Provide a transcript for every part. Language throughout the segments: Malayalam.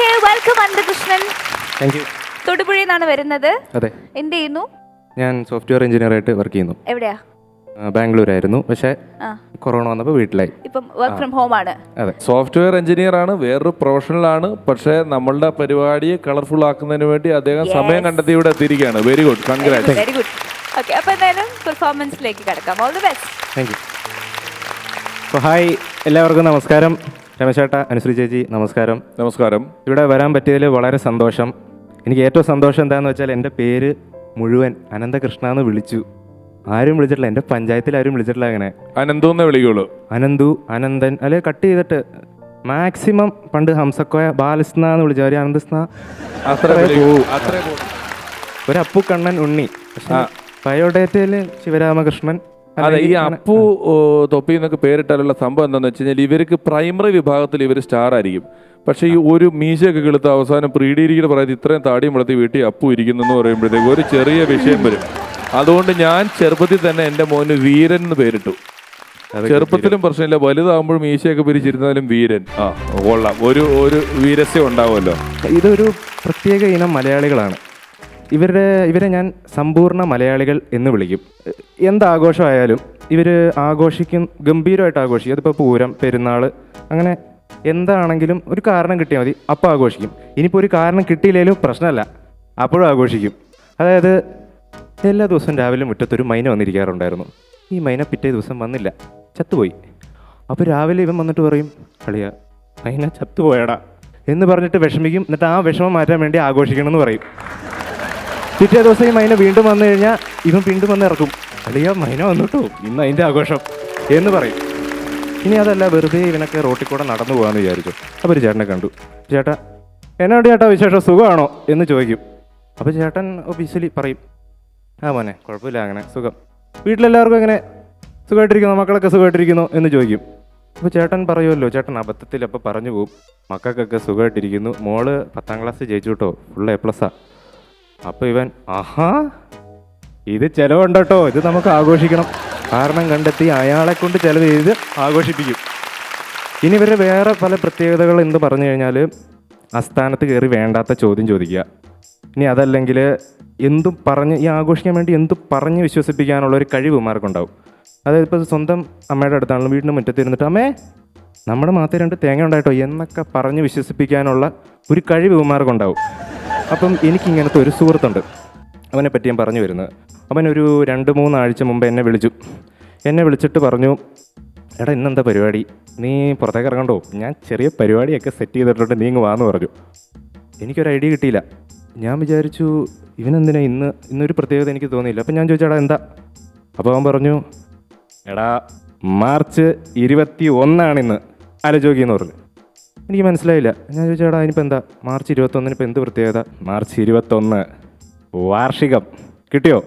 Okay, welcome Ananthakrishnan. Thank you. തൊടുപുഴയിൽ നിന്നാണ് വരുന്നത്. അതെ. എന്ത് ചെയ്യുന്നു? ഞാൻ സോഫ്റ്റ്വെയർ എഞ്ചിനീയർ ആയിട്ട് വർക്ക് ചെയ്യുന്നു. എവിടെയാ? ബാംഗ്ലൂരായിരുന്നു, പക്ഷേ കൊറോണ വന്നപ്പോൾ വീട്ടിലായി. ഇപ്പം വർക്ക് ഫ്രം ഹോം ആണ്. അതെ. സോഫ്റ്റ്വെയർ എഞ്ചിനീയർ ആണ്, വേറൊരു പ്രൊഫഷണൽ ആണ്. പക്ഷേ നമ്മളുടെ പരിപാടിയെ കളർഫുൾ ആക്കുന്നതിന് വേണ്ടി അദ്ദേഹം സമയം കണ്ടെത്തി ഇവിടെ എത്തിയിരിക്കുകയാണ്. Very good, congrats. Very good. Okay, അപ്പോൾ എന്തായാലും പെർഫോമൻസിലേക്ക് കിടക്കാം. All the best. Thank you. അപ്പോൾ ഹായ് എല്ലാവർക്കും നമസ്കാരം. രമേശേട്ട, അനുശ്രീ ചേച്ചി നമസ്കാരം. നമസ്കാരം. ഇവിടെ വരാൻ പറ്റിയതിൽ വളരെ സന്തോഷം. എനിക്ക് ഏറ്റവും സന്തോഷം എന്താണെന്ന് വെച്ചാൽ എൻ്റെ പേര് മുഴുവൻ അനന്തകൃഷ്ണ എന്ന് വിളിച്ചു. ആരും വിളിച്ചിട്ടില്ല, എൻ്റെ പഞ്ചായത്തിൽ ആരും വിളിച്ചിട്ടില്ല. അങ്ങനെ അനന്തു എന്നേ വിളിക്കുള്ളൂ. അനന്തു, അനന്തൻ, അല്ലെ കട്ട് ചെയ്തിട്ട് മാക്സിമം പണ്ട് ഹംസക്കോയ ബാലസ്ന എന്ന് വിളിച്ചു. അവർ അനന്തസ്ന ഒരു അപ്പു കണ്ണൻ ഉണ്ണി. ബയോഡേറ്റയിൽ ശിവരാമകൃഷ്ണൻ. അതെ, ഈ അപ്പു തൊപ്പി എന്നൊക്കെ പേരിട്ടാലുള്ള സംഭവം എന്താണെന്ന് വെച്ച് കഴിഞ്ഞാൽ ഇവർക്ക് പ്രൈമറി വിഭാഗത്തിൽ ഇവർ സ്റ്റാർ ആയിരിക്കും. പക്ഷേ ഈ ഒരു മീശയൊക്കെ കിളുത്ത് അവസാനം പ്രീഡിയിരിക്കുന്ന പറയുന്നത് ഇത്രയും താടിയും വളർത്തി വീട്ടിൽ അപ്പു ഇരിക്കുന്നു എന്ന് പറയുമ്പോഴത്തേക്ക് ഒരു ചെറിയ വിഷയം വരും. അതുകൊണ്ട് ഞാൻ ചെറുപ്പത്തിൽ തന്നെ എൻ്റെ മോന് വീരൻ എന്ന് പേരിട്ടു. ചെറുപ്പത്തിലും പ്രശ്നമില്ല, വലുതാകുമ്പോഴും മീശയൊക്കെ പിരിച്ചിരുന്നാലും വീരൻ. കൊള്ളാം, ഒരു വീരസ്യം ഉണ്ടാവുമല്ലോ. ഇതൊരു പ്രത്യേക ഇനം മലയാളികളാണ്. ഇവരെ ഞാൻ സമ്പൂർണ്ണ മലയാളികൾ എന്ന് വിളിക്കും. എന്താഘോഷമായാലും ഇവർ ഗംഭീരമായിട്ട് ആഘോഷിക്കും. അതിപ്പോൾ പൂരം, പെരുന്നാൾ, അങ്ങനെ എന്താണെങ്കിലും ഒരു കാരണം കിട്ടിയാൽ മതി, അപ്പോൾ ആഘോഷിക്കും. ഇനിയിപ്പോൾ ഒരു കാരണം കിട്ടിയില്ലെങ്കിലും പ്രശ്നമല്ല, അപ്പോഴും ആഘോഷിക്കും. അതായത് എല്ലാ ദിവസവും രാവിലെ മുറ്റത്തൊരു മൈന വന്നിരിക്കാറുണ്ടായിരുന്നു. ഈ മൈന പിറ്റേ ദിവസം വന്നില്ല, ചത്തുപോയി. അപ്പോൾ രാവിലെ ഇവൻ വന്നിട്ട് പറയും, കളിയാ മൈന ചത്തുപോയടാ എന്ന് പറഞ്ഞിട്ട് വിഷമിക്കും. എന്നിട്ട് ആ വിഷമം മാറ്റാൻ വേണ്ടി ആഘോഷിക്കണം എന്ന് പറയും. പിറ്റേ ദിവസം ഈ മൈന വീണ്ടും വന്നു കഴിഞ്ഞാൽ ഇവൻ വീണ്ടും വന്ന് ഇറക്കും, അളിയാ മൈന വന്നിട്ടോ ഇന്ന് അതിൻ്റെ ആഘോഷം എന്ന് പറയും. ഇനി അതല്ല, വെറുതെ ഇവനൊക്കെ റോട്ടിൽ കൂടെ നടന്നു പോകാമെന്ന് വിചാരിച്ചു. അപ്പോൾ ഒരു ചേട്ടനെ കണ്ടു. ചേട്ടാ എന്നോട് ചേട്ടാ വിശേഷം സുഖമാണോ എന്ന് ചോദിക്കും. അപ്പോൾ ചേട്ടൻ ഒഫീഷ്യലി പറയും, ആ മോനെ കുഴപ്പമില്ല, അങ്ങനെ സുഖം. വീട്ടിലെല്ലാവർക്കും എങ്ങനെ സുഖമായിട്ടിരിക്കുന്നു, മക്കളൊക്കെ സുഖമായിട്ടിരിക്കുന്നു എന്ന് ചോദിക്കും. അപ്പോൾ ചേട്ടൻ പറയുമല്ലോ, ചേട്ടൻ അബദ്ധത്തിൽ അപ്പോൾ പറഞ്ഞു പോകും, മക്കൾക്കൊക്കെ സുഖമായിട്ടിരിക്കുന്നു, മോള് 10ാം ക്ലാസ് ജയിച്ചു കേട്ടോ, ഫുൾ A+. അപ്പോൾ ഇവൻ, ആഹാ ഇത് ചിലവുണ്ട് കേട്ടോ, ഇത് നമുക്ക് ആഘോഷിക്കണം. കാരണം കണ്ടെത്തി അയാളെ കൊണ്ട് ചിലവ് ചെയ്ത് ആഘോഷിപ്പിക്കും. ഇനി ഇവരുടെ വേറെ പല പ്രത്യേകതകൾ എന്ത് പറഞ്ഞു കഴിഞ്ഞാൽ, ആസ്ഥാനത്ത് കയറി വേണ്ടാത്ത ചോദ്യം ചോദിക്കുക. ഇനി അതല്ലെങ്കിൽ എന്തും പറഞ്ഞ് ഈ ആഘോഷിക്കാൻ വേണ്ടി എന്തും പറഞ്ഞ് വിശ്വസിപ്പിക്കാനുള്ള ഒരു കഴിവ് ഇവന്മാർക്കുണ്ടാവും. അതായത് ഇപ്പോൾ സ്വന്തം അമ്മയുടെ അടുത്താണെങ്കിലും വീടിൻ്റെ മുറ്റത്ത് ഇരുന്നിട്ട്, അമ്മേ നമ്മുടെ മാത്തേ 2 തേങ്ങ ഉണ്ടായിട്ടോ എന്നൊക്കെ പറഞ്ഞ് വിശ്വസിപ്പിക്കാനുള്ള ഒരു കഴിവ് ഇവന്മാർക്കുണ്ടാവും. അപ്പം എനിക്കിങ്ങനത്തെ ഒരു സുഹൃത്തുണ്ട്, അവനെ പറ്റി ഞാൻ പറഞ്ഞു വരുന്നത്. അവനൊരു 2-3 ആഴ്ച മുമ്പ് എന്നെ വിളിച്ചിട്ട് പറഞ്ഞു, എടാ ഇന്നെന്താ പരിപാടി, നീ പുറത്തേക്ക് ഇറങ്ങണ്ടോ, ഞാൻ ചെറിയ പരിപാടിയൊക്കെ സെറ്റ് ചെയ്തിട്ടുണ്ട്, നീ ഇങ്ങ് വാന്ന് പറഞ്ഞു. എനിക്കൊരു ഐഡിയ കിട്ടിയില്ല. ഞാൻ വിചാരിച്ചു ഇവനെന്തിനാ ഇന്നൊരു പ്രത്യേകത എനിക്ക് തോന്നിയില്ല. അപ്പം ഞാൻ ചോദിച്ചെടാ എന്താ? അപ്പോൾ അവൻ പറഞ്ഞു, എടാ മാർച്ച് 21 ഇന്ന്, ആലോചിക്കുകയെന്ന് പറഞ്ഞു. എനിക്ക് മനസ്സിലായില്ല. ഞാൻ ചോദിച്ചേടാ അതിനിപ്പോൾ എന്താ, മാർച്ച് 21 ഇപ്പോൾ എന്ത് പ്രത്യേകത? മാർച്ച് 21 വാർഷികം. കിട്ടിയോ?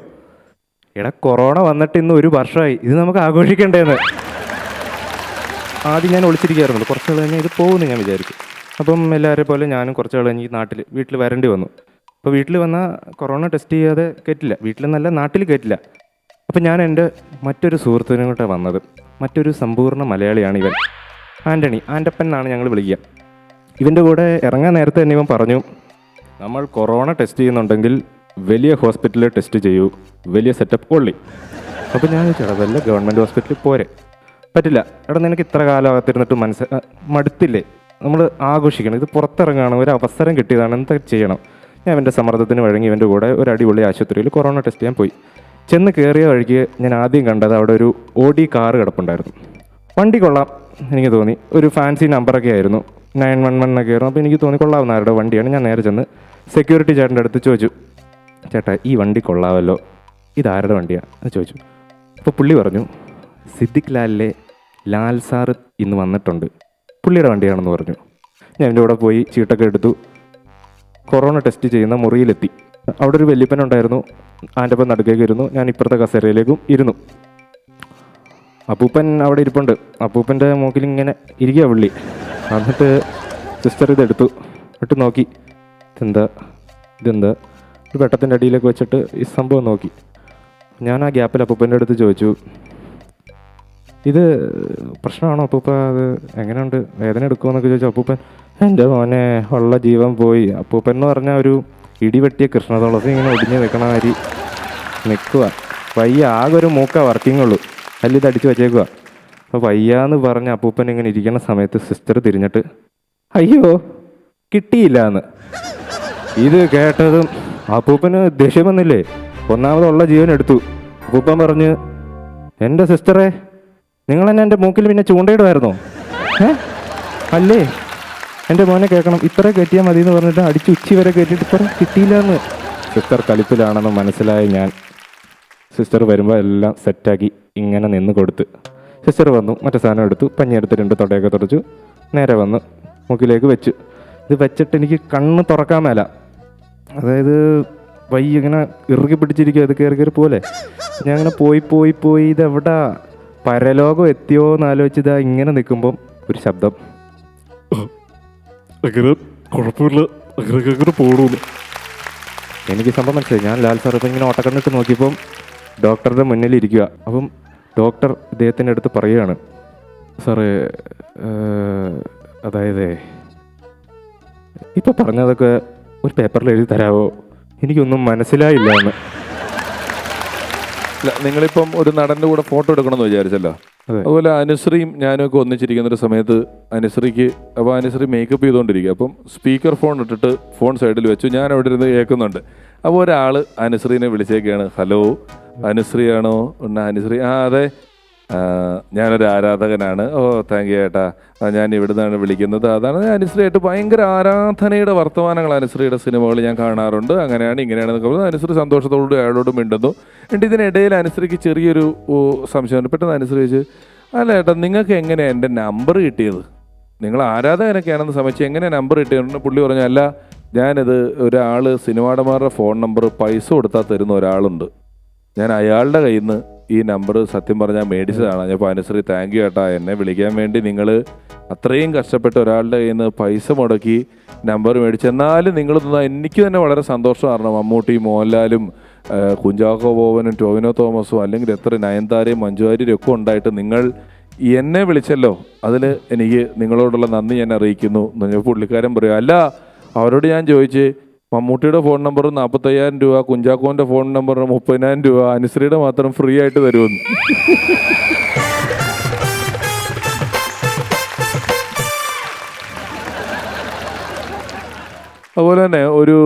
എടാ കൊറോണ വന്നിട്ട് ഇന്ന് 1 വർഷമായി, ഇത് നമുക്ക് ആഘോഷിക്കേണ്ടതെന്ന്. ആദ്യം ഞാൻ ഒളിച്ചിരിക്കുകയായിരുന്നുള്ളൂ, കുറച്ച് നാൾ കഴിഞ്ഞാൽ ഇത് പോകുമെന്ന് ഞാൻ വിചാരിച്ചു. അപ്പം എല്ലാവരെ പോലെ ഞാനും കുറച്ച് നാൾ കഴിഞ്ഞ് വീട്ടിൽ വരേണ്ടി വന്നു. അപ്പോൾ വീട്ടിൽ വന്നാൽ കൊറോണ ടെസ്റ്റ് ചെയ്യാതെ കയറ്റില്ല, വീട്ടിലെന്നല്ല നാട്ടിൽ കയറ്റില്ല. അപ്പം ഞാൻ എൻ്റെ മറ്റൊരു സുഹൃത്തിനും കൂടെ വന്നത്, മറ്റൊരു സമ്പൂർണ്ണ മലയാളിയാണ് ഇവൻ. ആൻ്റപ്പൻ എന്നാണ് ഞങ്ങൾ വിളിക്കുക. ഇവൻ്റെ കൂടെ ഇറങ്ങാൻ നേരത്തെ തന്നെ ഇവൻ പറഞ്ഞു, നമ്മൾ കൊറോണ ടെസ്റ്റ് ചെയ്യുന്നുണ്ടെങ്കിൽ വലിയ ഹോസ്പിറ്റലിൽ ടെസ്റ്റ് ചെയ്യൂ, വലിയ സെറ്റപ്പ് കൊള്ളി. അപ്പോൾ ഞാൻ ചോദിച്ചാൽ വല്ല ഗവൺമെൻറ് ഹോസ്പിറ്റലിൽ പോരെ? പറ്റില്ല. എടാ നിനക്ക് ഇത്ര കാലമാകത്തിരുന്നിട്ട് മടുത്തില്ലേ? നമ്മൾ ആഘോഷിക്കണം, ഇത് പുറത്തിറങ്ങാണ്, ഒരു അവസരം കിട്ടിയതാണ്, എന്താ ചെയ്യണം? ഞാൻ ഇവൻ്റെ സമ്മർദ്ദത്തിന് വഴങ്ങി ഇവൻ്റെ കൂടെ ഒരു അടിപൊളി ആശുപത്രിയിൽ കൊറോണ ടെസ്റ്റ് ചെയ്യാൻ പോയി. ചെന്ന് കയറിയ വഴിക്ക് ഞാൻ ആദ്യം കണ്ടത് അവിടെ ഒരു ഓഡി കാറ് കിടപ്പുണ്ടായിരുന്നു. വണ്ടി കൊള്ളാം എനിക്ക് തോന്നി, ഒരു ഫാൻസി നമ്പറൊക്കെ ആയിരുന്നു, 911 ഒക്കെ ആയിരുന്നു. അപ്പോൾ എനിക്ക് തോന്നി കൊള്ളാവുന്ന ആരുടെ വണ്ടിയാണ്. ഞാൻ നേരെ ചെന്ന് സെക്യൂരിറ്റി ചേട്ടൻ്റെ അടുത്ത് ചോദിച്ചു, ചേട്ടാ ഈ വണ്ടി കൊള്ളാമല്ലോ, ഇതാരുടെ വണ്ടിയാണ് എന്ന് ചോദിച്ചു. അപ്പോൾ പുള്ളി പറഞ്ഞു, സിദ്ദിഖ് ലാലിലെ ലാൽ സാറ് ഇന്ന് വന്നിട്ടുണ്ട്, പുള്ളിയുടെ വണ്ടിയാണെന്ന് പറഞ്ഞു. ഞാൻ എൻ്റെ കൂടെ പോയി ചീട്ടൊക്കെ എടുത്തു, കൊറോണ ടെസ്റ്റ് ചെയ്യുന്ന മുറിയിലെത്തി. അവിടെ ഒരു വല്യപ്പനുണ്ടായിരുന്നു, ആൻ്റപ്പൻ നടുക്കേക്ക് ഇരുന്നു, ഞാൻ ഇപ്പുറത്തെ കസേരയിലേക്കും ഇരുന്നു. അപ്പൂപ്പൻ അവിടെ ഇരിപ്പുണ്ട്. അപ്പൂപ്പൻ്റെ മൂക്കിൽ ഇങ്ങനെ ഇരിക്കുക പുള്ളി. എന്നിട്ട് സിസ്റ്റർ ഇതെടുത്തു ഇട്ട് നോക്കി, ഇതെന്താ ഒരു വെട്ടത്തിൻ്റെ അടിയിലേക്ക് വെച്ചിട്ട് ഈ സംഭവം നോക്കി. ഞാൻ ആ ഗ്യാപ്പിൽ അപ്പൂപ്പൻ്റെ അടുത്ത് ചോദിച്ചു, ഇത് പ്രശ്നമാണോ അപ്പൂപ്പ? അത് എങ്ങനെയുണ്ട്, വേദന എടുക്കുമെന്നൊക്കെ ചോദിച്ചു. അപ്പൂപ്പൻ എൻ്റെ മോനെ ഉള്ള ജീവൻ പോയി. അപ്പൂപ്പൻ എന്ന് പറഞ്ഞാൽ ഒരു ഇടിവെട്ടിയ കൃഷ്ണതുളസി ഇങ്ങനെ ഒടിഞ്ഞ് നിൽക്കണ മാതിരി നിൽക്കുക. വയ്യ, ആകെ ഒരു മൂക്ക വർക്കിംഗ് ഉള്ളൂ, അല്ല ഇത് അടിച്ചു വച്ചേക്കുക. അപ്പോൾ വയ്യാന്ന് പറഞ്ഞ് അപ്പൂപ്പൻ ഇങ്ങനെ ഇരിക്കുന്ന സമയത്ത് സിസ്റ്റർ തിരിഞ്ഞിട്ട് അയ്യോ കിട്ടിയില്ല എന്ന്. ഇത് കേട്ടതും അപ്പൂപ്പന് ദേഷ്യം വന്നില്ലേ, ഒന്നാമതുള്ള ജീവൻ എടുത്തു. അപ്പൂപ്പൻ പറഞ്ഞ് എൻ്റെ സിസ്റ്ററെ നിങ്ങൾ തന്നെ എൻ്റെ മൂക്കിൽ പിന്നെ ചൂണ്ടയിടുമായിരുന്നോ? അല്ലേ, എൻ്റെ മോനെ കേൾക്കണം, ഇത്ര കയറ്റിയാൽ മതി എന്ന് പറഞ്ഞിട്ട് അടിച്ച് ഉച്ചി വരെ കയറ്റിയിട്ട് ഇത്ര കിട്ടിയില്ല എന്ന്. സിസ്റ്റർ കളിപ്പിലാണെന്ന് മനസ്സിലായി ഞാൻ. സിസ്റ്റർ വരുമ്പോൾ എല്ലാം സെറ്റാക്കി ഇങ്ങനെ നിന്ന് കൊടുത്ത്. സിസ്റ്റർ വന്നു, മറ്റേ സാധനം എടുത്തു, പഞ്ഞിയെടുത്ത് 2 തൊടയൊക്കെ തുടച്ചു, നേരെ വന്ന് മൂക്കിലേക്ക് വെച്ചു. ഇത് വെച്ചിട്ട് എനിക്ക് കണ്ണ് തുറക്കാൻ മേല, അതായത് വയ്യ ഇങ്ങനെ ഇറുകി പിടിച്ചിരിക്കുക, ഇത് കയറി പോലെ. ഞാൻ അങ്ങനെ പോയി ഇതെവിടാ പരലോകം എത്തിയോ എന്നാലോചിച്ചതാ ഇങ്ങനെ നിൽക്കുമ്പം ഒരു ശബ്ദം, അങ്ങനെ കുഴപ്പമില്ല, അങ്ങനെ പോകണമെന്ന്. എനിക്ക് സംഭവം മനസ്സിലായി. ഞാൻ ലാൽ സാർ ഇപ്പം ഇങ്ങനെ ഓട്ടക്കണ്ണിട്ട് നോക്കിയപ്പം ഡോക്ടറുടെ മുന്നിൽ ഇരിക്കുക. അപ്പം ഡോക്ടർ ഇദ്ദേഹത്തിൻ്റെ അടുത്ത് പറയുകയാണ്, സാറേ അതായത് ഇപ്പം പറഞ്ഞതൊക്കെ ഒരു പേപ്പറിൽ എഴുതി തരാമോ, എനിക്കൊന്നും മനസ്സിലായില്ല എന്ന്. നിങ്ങളിപ്പം ഒരു നടൻ്റെ കൂടെ ഫോട്ടോ എടുക്കണമെന്ന് വിചാരിച്ചല്ലോ, അതുപോലെ അനുശ്രീയും ഞാനും ഒക്കെ ഒന്നിച്ചിരിക്കുന്ന ഒരു സമയത്ത് അനുശ്രീക്ക്, അപ്പോൾ അനുശ്രീ മേക്കപ്പ് ചെയ്തുകൊണ്ടിരിക്കുക. അപ്പം സ്പീക്കർ ഫോൺ ഇട്ടിട്ട് ഫോൺ സൈഡിൽ വെച്ചു, ഞാൻ അവിടെ ഇരുന്ന് കേൾക്കുന്നുണ്ട്. അപ്പോൾ ഒരാൾ അനുശ്രീനെ വിളിച്ചേക്കാണ്, ഹലോ അനുശ്രീയാണോ? അനുശ്രീ ആ അതെ, ഞാനൊരു ആരാധകനാണ്. ഓ താങ്ക് യു ചേട്ടാ, ഞാൻ ഇവിടെ നിന്നാണ് വിളിക്കുന്നത്. അതാണ് അനുശ്രീയായിട്ട് ഭയങ്കര ആരാധനയുടെ വർത്തമാനങ്ങൾ അനുശ്രീയുടെ സിനിമകൾ ഞാൻ കാണാറുണ്ട്, അങ്ങനെയാണ് ഇങ്ങനെയാണെന്നൊക്കെ പറഞ്ഞത്. അനുശ്രീ സന്തോഷത്തോടുകൂടി അയാളോട് മിണ്ടുന്നു. എന്നിട്ട് ഇതിനിടയിൽ അനുശ്രീക്ക് ചെറിയൊരു സംശയമുണ്ട്. പെട്ടെന്ന് അനുശ്രീ ചോദിച്ചു, അല്ല ചേട്ടാ നിങ്ങൾക്ക് എങ്ങനെയാണ് എൻ്റെ നമ്പർ കിട്ടിയത്? നിങ്ങൾ ആരാധകനൊക്കെയാണെന്ന് സമയത്ത് എങ്ങനെയാണ് നമ്പർ കിട്ടിയത്? പുള്ളി പറഞ്ഞു, അല്ല ഞാനിത് ഒരാൾ സിനിമാടന്മാരുടെ ഫോൺ നമ്പർ പൈസ കൊടുത്താൽ തരുന്ന ഒരാളുണ്ട്, ഞാൻ അയാളുടെ കയ്യിൽ നിന്ന് ഈ നമ്പർ സത്യം പറഞ്ഞാൽ മേടിച്ചതാണ്. ഞാൻ ഇപ്പോൾ അനുശ്രീ താങ്ക് യു ചേട്ടാ, എന്നെ വിളിക്കാൻ വേണ്ടി നിങ്ങൾ അത്രയും കഷ്ടപ്പെട്ട് ഒരാളുടെ കയ്യിൽ നിന്ന് പൈസ മുടക്കി നമ്പർ മേടിച്ച്, എന്നാലും നിങ്ങൾ എനിക്ക് തന്നെ വളരെ സന്തോഷമായിരുന്നു. മമ്മൂട്ടി, മോഹൻലാലും, കുഞ്ചാക്കോ ബോബനും, ടോവിനോ തോമസും, അല്ലെങ്കിൽ എത്ര നയൻതാരയും മഞ്ജുവാര്യരും ഒക്കെ ഉണ്ടായിട്ട് നിങ്ങൾ എന്നെ വിളിച്ചല്ലോ, അതിൽ എനിക്ക് നിങ്ങളോടുള്ള നന്ദി ഞാൻ അറിയിക്കുന്നു എന്ന് പുള്ളിക്കാരൻ പറയും. അല്ല അവരോട് ഞാൻ ചോദിച്ച്, മമ്മൂട്ടിയുടെ ഫോൺ നമ്പർ 45,000 രൂപ, കുഞ്ചാക്കോൻ്റെ ഫോൺ നമ്പർ 30,000 രൂപ, അനുശ്രീയുടെ മാത്രം ഫ്രീ ആയിട്ട് തരുമെന്ന്. അതുപോലെ തന്നെ ഒരു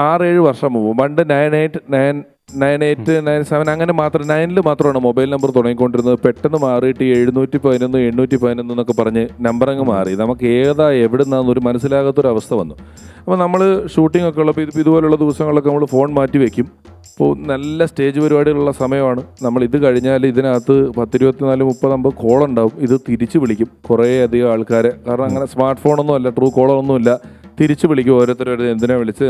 6-7 വർഷം മുമ്പ്, പണ്ട് 9897 അങ്ങനെ മാത്രം 9-ൽ മാത്രമാണ് മൊബൈൽ നമ്പർ തുടങ്ങിക്കൊണ്ടിരുന്നത്. പെട്ടെന്ന് മാറിയിട്ട് 711 811 എന്നൊക്കെ പറഞ്ഞ് നമ്പർ അങ്ങ് മാറി. നമുക്ക് ഏതാ എവിടുന്നാന്ന് ഒരു മനസ്സിലാകാത്തൊരവസ്ഥ വന്നു. അപ്പോൾ നമ്മൾ ഷൂട്ടിംഗ് ഒക്കെ ഉള്ളപ്പോൾ ഇതുപോലുള്ള ദിവസങ്ങളൊക്കെ നമ്മൾ ഫോൺ മാറ്റി വയ്ക്കും. അപ്പോൾ നല്ല സ്റ്റേജ് പരിപാടികളുള്ള സമയമാണ്. നമ്മൾ ഇത് കഴിഞ്ഞാൽ ഇതിനകത്ത് 10, 24, 30, 50 കോളുണ്ടാവും. ഇത് തിരിച്ച് വിളിക്കും കുറേ അധികം ആൾക്കാരെ, കാരണം അങ്ങനെ സ്മാർട്ട് ഫോണൊന്നും അല്ല, ട്രൂ കോളറൊന്നുമില്ല. തിരിച്ച് വിളിക്കും ഓരോരുത്തരും, എന്തിനാ വിളിച്ചു.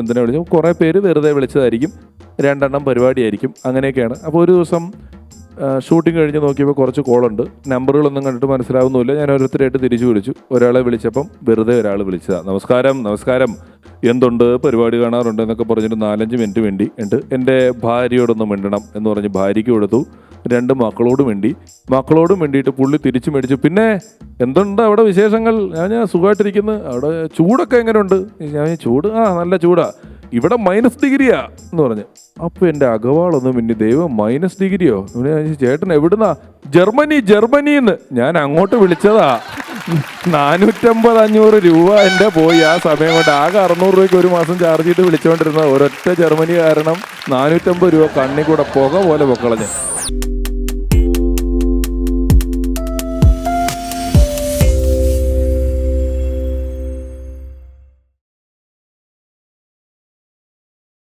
കുറേ പേര് വെറുതെ വിളിച്ചതായിരിക്കും, 2 എണ്ണം പരിപാടിയായിരിക്കും, അങ്ങനെയൊക്കെയാണ്. അപ്പോൾ ഒരു ദിവസം ഷൂട്ടിംഗ് കഴിഞ്ഞ് നോക്കിയപ്പോൾ കുറച്ച് കോളുണ്ട്, നമ്പറുകളൊന്നും കണ്ടിട്ട് മനസ്സിലാവുന്നില്ല. ഞാൻ ഓരോരുത്തരായിട്ട് തിരിച്ചു വിളിച്ചു. ഒരാളെ വിളിച്ചപ്പം വെറുതെ ഒരാൾ വിളിച്ചതാണ്, നമസ്കാരം എന്തുണ്ട്, പരിപാടി കാണാറുണ്ട് എന്നൊക്കെ പറഞ്ഞിട്ട് 4-5 മിനിറ്റ് വേണ്ടി ഉണ്ട്. എൻ്റെ ഭാര്യയോടൊന്ന് മിണ്ടണം എന്ന് പറഞ്ഞ് ഭാര്യയ്ക്ക് കൊടുത്തു. 2 മക്കളോടും വേണ്ടിയിട്ട് പുള്ളി തിരിച്ചു മേടിച്ചു. പിന്നെ എന്തുണ്ട് അവിടെ വിശേഷങ്ങൾ? ഞാൻ സുഖമായിട്ടിരിക്കുന്നു. അവിടെ ചൂടൊക്കെ എങ്ങനെയുണ്ട്? ഞാൻ ചൂട് നല്ല ചൂടാ, ഇവിടെ -ഡിഗ്രിയാ എന്ന് പറഞ്ഞു. അപ്പോൾ എൻ്റെ അകവാളൊന്നും പിന്നെ ദൈവം -ഡിഗ്രിയോ? ചേട്ടൻ എവിടുന്നാ? ജർമ്മനിന്ന്. ഞാൻ അങ്ങോട്ട് വിളിച്ചതാ. 450-500 രൂപ എൻ്റെ പോയി ആ സമയം കൊണ്ട്. ആകെ 600 രൂപയ്ക്ക് ഒരു മാസം ചാർജ് ചെയ്ത് വിളിച്ചുകൊണ്ടിരുന്ന ഒരൊറ്റ ജർമ്മനി കാരണം 450 രൂപ കണ്ണി കൂടെ പുക പോലെ പൊക്കളഞ്ഞ്.